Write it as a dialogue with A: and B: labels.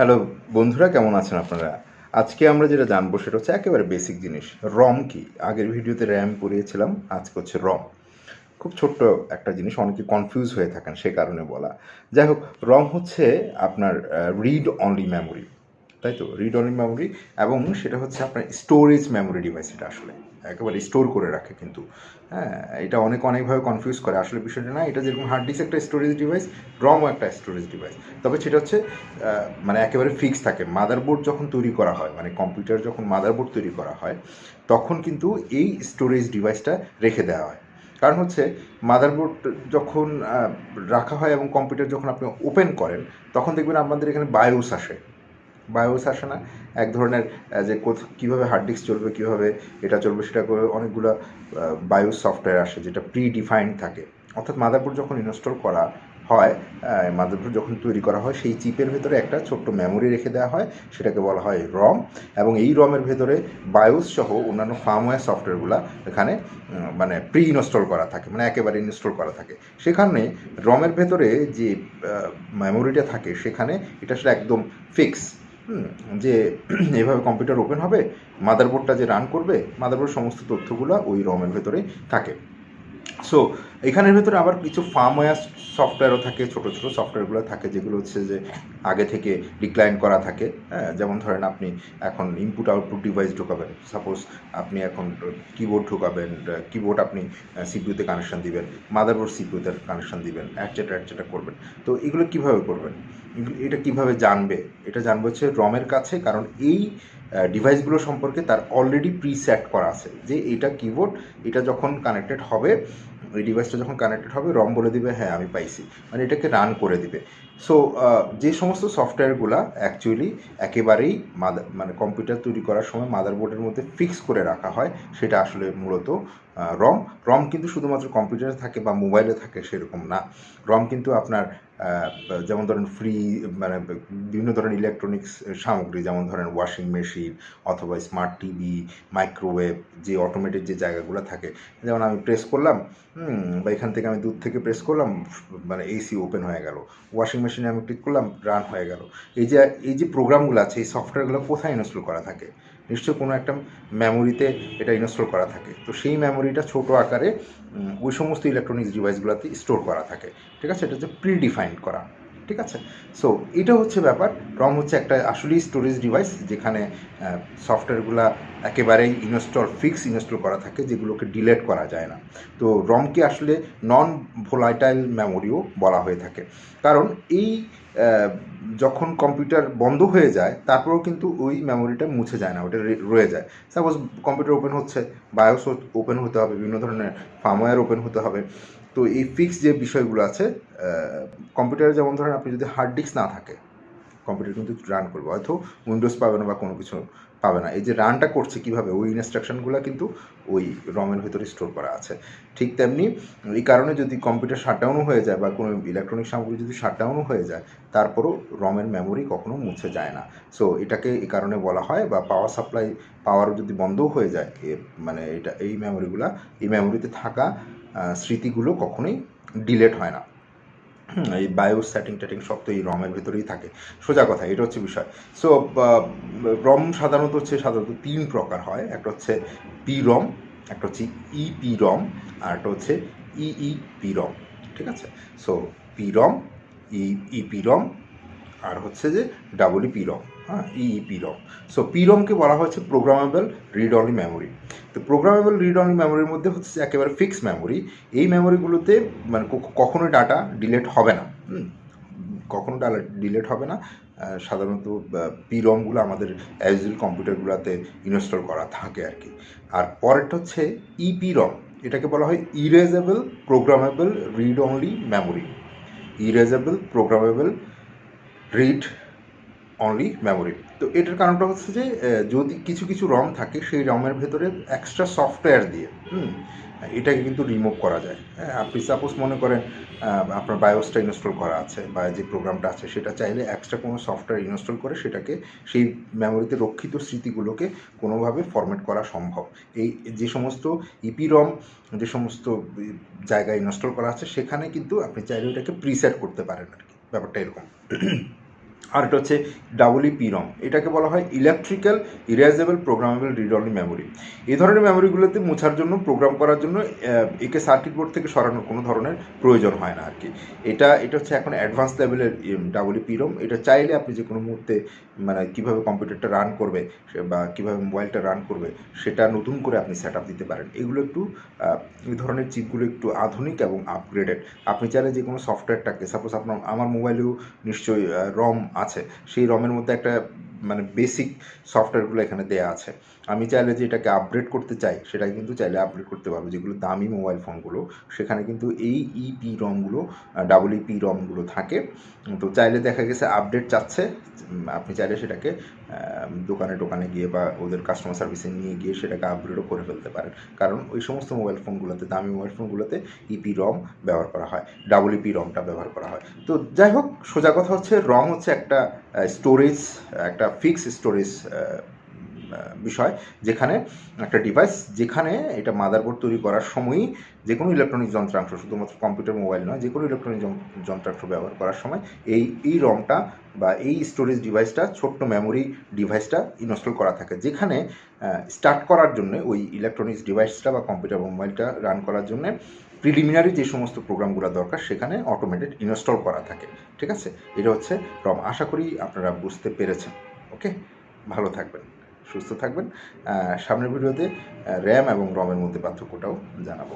A: Hello বন্ধুরা, কেমন আছেন আপনারা? আজকে আমরা যেটা জানবো সেটা হচ্ছে একেবারে বেসিক জিনিস, রম কি। আগের ভিডিওতে র্যাম পড়িয়েছিলাম, আজকে হচ্ছে রম। খুব ছোট্ট একটা জিনিস, অনেকে কনফিউজ হয়ে থাকেন সে কারণে বলা। যাই হোক, রম হচ্ছে আপনার রিড অনলি মেমোরি, তাই তো, রিড অনলি মেমোরি। এবং সেটা হচ্ছে আপনার স্টোরেজ মেমোরি ডিভাইস। এটা আসলে একেবারে স্টোর করে রাখে কিন্তু। হ্যাঁ, এটা অনেকভাবে কনফিউজ করে। আসলে বিষয়টা না, এটা যেরকম হার্ড ডিস্ক একটা স্টোরেজ ডিভাইস, রমও একটা স্টোরেজ ডিভাইস। তবে সেটা হচ্ছে মানে একেবারে ফিক্স থাকে। মাদারবোর্ড যখন তৈরি করা হয়, মানে কম্পিউটার যখন মাদারবোর্ড তৈরি করা হয়, তখন কিন্তু এই স্টোরেজ ডিভাইসটা রেখে দেওয়া হয়। কারণ হচ্ছে মাদারবোর্ড যখন রাখা হয় এবং কম্পিউটার যখন আপনি ওপেন করেন, তখন দেখবেন আপনাদের এখানে বায়োস আসে। বায়োস আসে না, এক ধরনের যে কীভাবে হার্ড ডিস্ক চলবে, কীভাবে এটা চলবে, সেটা করে অনেকগুলো বায়োস সফটওয়্যার আসে যেটা প্রি ডিফাইন্ড থাকে। অর্থাৎ মাদারবোর্ড যখন ইনস্টল করা হয়, মাদারবোর্ড যখন তৈরি করা হয়, সেই চিপের ভেতরে একটা ছোট্ট মেমোরি রেখে দেওয়া হয়, সেটাকে বলা হয় রম। এবং এই রমের ভেতরে বায়োস সহ অন্যান্য ফার্মওয়্যার সফটওয়্যারগুলো এখানে মানে প্রি ইনস্টল করা থাকে, মানে একেবারে ইনস্টল করা থাকে। সেখানে রমের ভেতরে যে মেমোরিটা থাকে, সেখানে এটা আসলে একদম ফিক্স, যে এভাবে কম্পিউটার ওপেন হবে, মাদারবোর্ডটা যে রান করবে, মাদারবোর্ড সমস্ত তথ্যগুলো ওই রমের ভেতরে থাকে। সো এখানের ভেতরে আবার কিছু ফার্মওয়্যার সফটওয়্যারও থাকে, ছোটো ছোটো সফটওয়্যারগুলো থাকে, যেগুলো হচ্ছে যে আগে থেকে ডিক্লাইন করা থাকে। হ্যাঁ, যেমন ধরেন আপনি এখন ইনপুট আউটপুট ডিভাইস ঢোকাবেন, সাপোজ আপনি এখন কিবোর্ড ঢোকাবেন, কিবোর্ড আপনি সিপিইউতে কানেকশান দিবেন, মাদারবোর্ড সিপিইউতে কানেকশান দিবেন, অ্যাটচেটা করবেন। তো এগুলো কীভাবে করবেন, এটা কিভাবে জানবে? এটা জানবে হচ্ছে রমের কাছে, কারণ এই ডিভাইসগুলো সম্পর্কে তার অলরেডি প্রিসেট করা আছে যে এটা কিবোর্ড, এটা যখন কানেক্টেড হবে, ওই ডিভাইসটা যখন কানেক্টেড হবে, রম বলে দিবে হ্যাঁ আমি পাইছি, মানে এটাকে রান করে দিবে। সো যে সমস্ত সফটওয়্যারগুলো অ্যাকচুয়ালি একেবারেই মানে কম্পিউটার তৈরি করার সময় মাদারবোর্ডের মধ্যে ফিক্স করে রাখা হয়, সেটা আসলে মূলত রম। রম কিন্তু শুধুমাত্র কম্পিউটারে থাকে বা মোবাইলে থাকে সেরকম না। রম কিন্তু আপনার যেমন ধরেন মানে বিভিন্ন ধরনের ইলেকট্রনিক্স সামগ্রী, যেমন ধরেন ওয়াশিং মেশিন অথবা স্মার্ট টিভি, মাইক্রোওয়েভ, যে অটোমেটেড যে জায়গাগুলো থাকে, যেমন আমি প্রেস করলাম, বা এখান থেকে আমি দূর থেকে প্রেস করলাম, মানে এসি ওপেন হয়ে গেল। ওয়াশিং মেশিনে আমি ক্লিক করলাম, রান হয়ে গেল। এই যে প্রোগ্রামগুলো আছে, এই সফটওয়্যারগুলো কোথায় ইনস্টল করা থাকে? নিশ্চয়ই কোনো একটা মেমোরিতে এটা ইনস্টল করা থাকে। তো সেই মেমোরিটা ছোটো আকারে ওই সমস্ত ইলেকট্রনিক্স ডিভাইসগুলোতে স্টোর করা থাকে। ঠিক আছে, এটা হচ্ছে প্রিডিফাইন্ড করা। ঠিক আছে, সো এটা হচ্ছে ব্যাপার। রম হচ্ছে একটা আসলেই স্টোরেজ ডিভাইস, যেখানে সফটওয়্যারগুলো একেবারেই ফিক্স ইনস্টল করা থাকে, যেগুলোকে ডিলেট করা যায় না। তো রমকে আসলে নন ভোলাটাইল মেমোরিও বলা হয়ে থাকে, কারণ এই যখন কম্পিউটার বন্ধ হয়ে যায়, তারপরেও কিন্তু ওই মেমোরিটা মুছে যায় না, ওটা রয়ে যায়। সাপোজ কম্পিউটার ওপেন হচ্ছে, বায়োস ওপেন হতে হবে, বিভিন্ন ধরনের ফার্মওয়্যার ওপেন হতে হবে। তো এই ফিক্স যে বিষয়গুলো আছে, কম্পিউটারে যেমন ধরেন আপনি যদি হার্ড ডিস্ক না থাকে, কম্পিউটার কিন্তু রান করবে, হয়তো উইন্ডোজ পাবে না বা কোনো কিছু পাবে না। এই যে রানটা করছে কীভাবে, ওই ইনস্ট্রাকশনগুলো কিন্তু ওই রমের ভেতরে স্টোর করা আছে। ঠিক তেমনি এই কারণে যদি কম্পিউটার শাটডাউনও হয়ে যায় বা কোনো ইলেকট্রনিক সামগ্রী যদি শাটডাউনও হয়ে যায়, তারপরও রমের মেমোরি কখনো মুছে যায় না। সো এটাকে এই কারণে বলা হয়, বা পাওয়ার যদি বন্ধও হয়ে যায়, মানে এই মেমোরিতে থাকা স্মৃতিগুলো কখনোই ডিলেট হয় না। এই বায়োস সেটিং সব তো এই রমের ভেতরেই থাকে, সোজা কথা, এটা হচ্ছে বিষয়। সো রম সাধারণত 3 প্রকার হয়। একটা হচ্ছে পি রম, একটা হচ্ছে ইপি রম, আর একটা হচ্ছে ইইপি রম। ঠিক আছে, সো পি রম, ইপি রম, আর হচ্ছে যে ইপি রম, হ্যাঁ, ইইপি রম। সো পি রমকে বলা হচ্ছে প্রোগ্রামেবল রিড অনলি মেমোরি। তো প্রোগ্রামেবল রিড অনলি মেমোরির মধ্যে হচ্ছে একেবারে ফিক্স মেমোরি। এই মেমোরিগুলোতে মানে কখনোই ডাটা ডিলেট হবে না, কখনো ডাটা ডিলেট হবে না। সাধারণত পি রমগুলো আমাদের অ্যাজুয়াল কম্পিউটারগুলোতে ইনস্টল করা থাকে আর কি। আর পরেরটা হচ্ছে ইপি রম, এটাকে বলা হয় erasable programmable read only memory. Erasable programmable read only memory. তো এটার কারণটা হচ্ছে যে যদি কিছু রম থাকে, সেই রমের ভেতরে এক্সট্রা সফটওয়্যার দিয়ে এটাকে কিন্তু রিমুভ করা যায়। হ্যাঁ, আপনি সাপোজ মনে করেন আপনার বায়োসটা ইনস্টল করা আছে, বা যে প্রোগ্রামটা আছে সেটা চাইলে এক্সট্রা কোনো সফটওয়্যার ইনস্টল করে সেটাকে সেই মেমোরিতে রক্ষিত স্মৃতিগুলোকে কোনোভাবে ফরম্যাট করা সম্ভব। এই যে সমস্ত ইপি রম, যে সমস্ত জায়গায় ইনস্টল করা আছে, সেখানে কিন্তু আপনি চাইলে ওটাকে প্রিসেট করতে পারেন আর কি, ব্যাপারটা এরকম। আর এটা হচ্ছে EEPROM, এটাকে বলা হয় electrical erasable programmable read only memory. এই ধরনের মেমোরিগুলোতে মোছার জন্য, প্রোগ্রাম করার জন্য একে সার্কিট বোর্ড থেকে সরানোর কোনো ধরনের প্রয়োজন হয় না আর কি। এটা হচ্ছে এখন অ্যাডভান্স লেভেলের EEPROM। এটা চাইলে আপনি যে কোনো মুহূর্তে মানে কীভাবে কম্পিউটারটা রান করবে বা কীভাবে মোবাইলটা রান করবে সেটা নতুন করে আপনি সেট আপ দিতে পারেন। এগুলো একটু এই ধরনের চিপগুলো একটু আধুনিক এবং আপগ্রেডেড। আপনি চাইলে যে কোনো সফটওয়্যারটাকে, সাপোজ আমার মোবাইলেও নিশ্চয়ই রম আছে, সেই রমের মধ্যে একটা মানে বেসিক সফটওয়্যারগুলো এখানে দেওয়া আছে। আমি চাইলে যে এটাকে আপগ্রেড করতে চাই সেটা কিন্তু চাইলে আপগ্রেড করতে পারবো। যেগুলো দামি মোবাইল ফোনগুলো সেখানে কিন্তু এই EEPROMগুলো, EEPROMগুলো থাকে। তো চাইলে দেখা গেছে আপডেট চাচ্ছে, আপনি চাইলে সেটাকে দোকানে গিয়ে বা ওদের কাস্টমার সার্ভিসে নিয়ে গিয়ে সেটাকে আপগ্রেডও করে ফেলতে পারেন। কারণ ওই সমস্ত মোবাইল ফোনগুলোতে, দামি মোবাইল ফোনগুলোতে EEPROM ব্যবহার করা হয়, EEPROMটা ব্যবহার করা হয়। তো যাই হোক, সোজা কথা হচ্ছে রম হচ্ছে একটা স্টোরেজ, একটা ফিক্সড স্টোরেজ বিষয়, যেখানে একটা ডিভাইস, যেখানে এটা মাদারবোর্ড তৈরি করার সময়ই যে কোনো ইলেকট্রনিক যন্ত্রাংশ, শুধুমাত্র কম্পিউটার মোবাইল নয়, যে কোনো ইলেকট্রনিক যন্ত্রাংশ ব্যবহার করার সময় এই রমটা বা এই স্টোরেজ ডিভাইসটা, ছোট্ট মেমোরি ডিভাইসটা ইনস্টল করা থাকে, যেখানে স্টার্ট করার জন্য ওই ইলেকট্রনিক্স ডিভাইসটা বা কম্পিউটার মোবাইলটা রান করার জন্য প্রিলিমিনারি যে সমস্ত প্রোগ্রামগুলো দরকার সেখানে অটোমেটেড ইনস্টল করা থাকে। ঠিক আছে, এটা হচ্ছে রম। আশা করি আপনারা বুঝতে পেরেছেন। ওকে, ভালো থাকবেন, সুস্থ থাকবেন। সামনের ভিডিওতে র্যাম এবং রমের মধ্যে পার্থক্যটাও জানাবো।